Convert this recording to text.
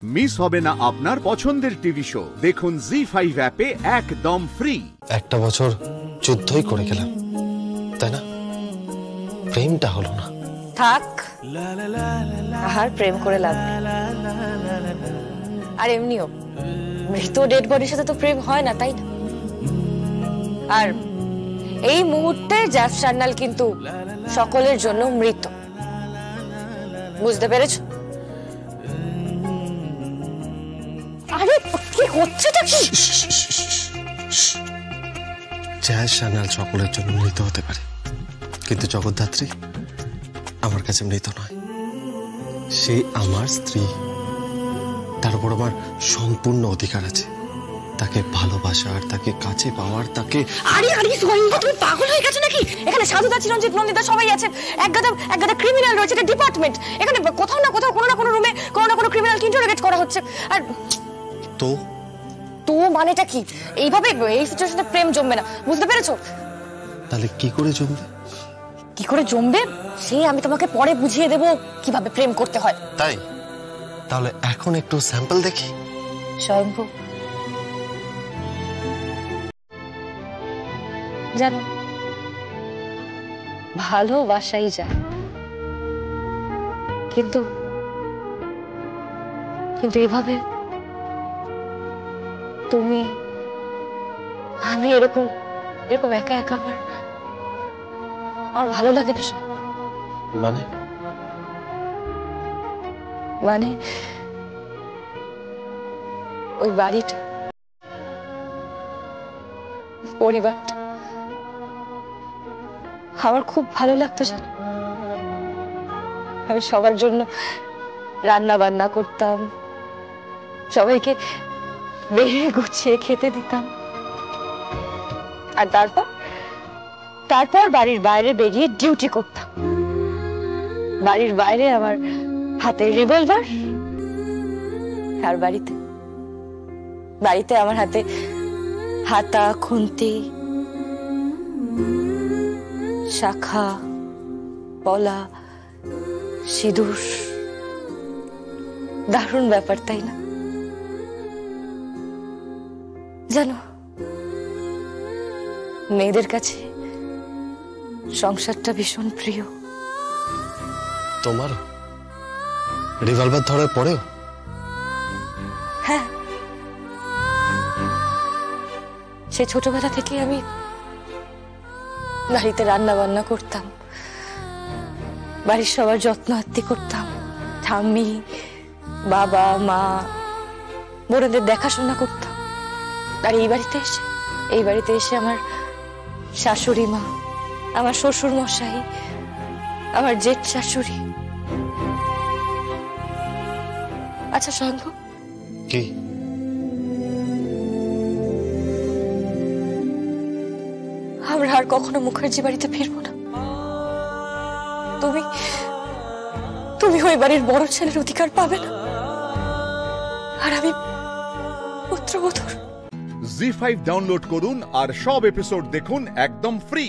Miss হবে না আপনার পছন্দের টিভি শো। দেখুন জি5 অ্যাপে একদম ফ্রি। একটা বছর যুদ্ধই করে গেলাম, তাই না? প্রেমটা হলো না। থাক, আর প্রেম করে লাভ নেই। আর এমনিও মৃত ডেড বডির সাথে তো প্রেম হয় না, তাই না? আর এই মুহূর্তে জ্যাস সান্যাল কিন্তু সকলের জন্য মৃত, বুঝতে পেরেছো? আরে কি হচ্ছেটা কি? জ্যাস সান্যাল সকলের জন্য মৃত হতে পারে, কিন্তু জগদ্ধাত্রী আমার কাছে মৃত নয়। সে আমার স্ত্রী, তার উপর আমার সম্পূর্ণ অধিকার আছে তাকে ভালোবাসার, তাকে কাছে পাওয়ার, তাকে। আরে আরে সোহিনী, তুমি পাগল হয়ে গেছো নাকি? এখানে সাধুদা, চিরঞ্জিত, নন্দিতা সবাই আছে। একগাদা ক্রিমিনাল রয়েছে, এটা ডিপার্টমেন্ট। এখানে কোথাও না কোথাও কোনো না কোনো রুমে কোনো না কোনো ক্রিমিনালকে ইন্টারোগেট করা হচ্ছে। আর তো মানেটা কি? এইভাবে এই সিচুয়েশনে প্রেম জমবে না, বুঝতে পেরেছো? তাহলে কি করে জমবে? কি করে জমবে সে আমি তোমাকে পরে বুঝিয়ে দেবো কিভাবে প্রেম করতে হয়। তাই? তাহলে এখন একটু স্যাম্পল দেখি। স্বয়ম্ভু, জানো ভালোবাসাই যায়, কিন্তু এভাবে তুমি আমি এরকম একা একা আমার ভালো লাগে না। মানে ওই বাড়িটা, পরিবারটা আমার খুব ভালো লাগতো। জানো, আমি সবার জন্য রান্না বান্না করতাম, সবাইকে বেড়ে গুছিয়ে খেতে দিতাম। আর তারপর বাড়ির বাইরে বেরিয়ে ডিউটি করতাম। বাড়ির বাইরে আমার হাতে রিভলভার, আর বাড়িতে আমার হাতে হাতা, খুন্তি, শাখা, পলা, সিঁদুর। দারুণ ব্যাপার, তাই না? জানো, মেয়েদের কাছে সংসারটা ভীষণ প্রিয়। তোমার রিভলভার ধরার পরেও? হ্যাঁ, সে ছোটবেলা থেকে আমি বাড়িতে রান্না বান্না করতাম, বাড়ির সবার যত্ন আত্তি করতাম, ঠাম্মি, বাবা, মা, বোনেদের দেখাশোনা করতাম। আর এই বাড়িতে এসে আমার শাশুড়ি মা, আমার শ্বশুর মশাই, আমার জেঠ শাশুড়ি। আচ্ছা শম্ভু, কি? আমরা আর কখনো মুখার্জি বাড়িতে ফিরবো না। তুমি ওই বাড়ির বড় ছেলের অধিকার পাবে না, আর আমি পুত্রবধূর। জি5 ডাউনলোড করুন আর সব এপিসোড দেখুন একদম ফ্রি।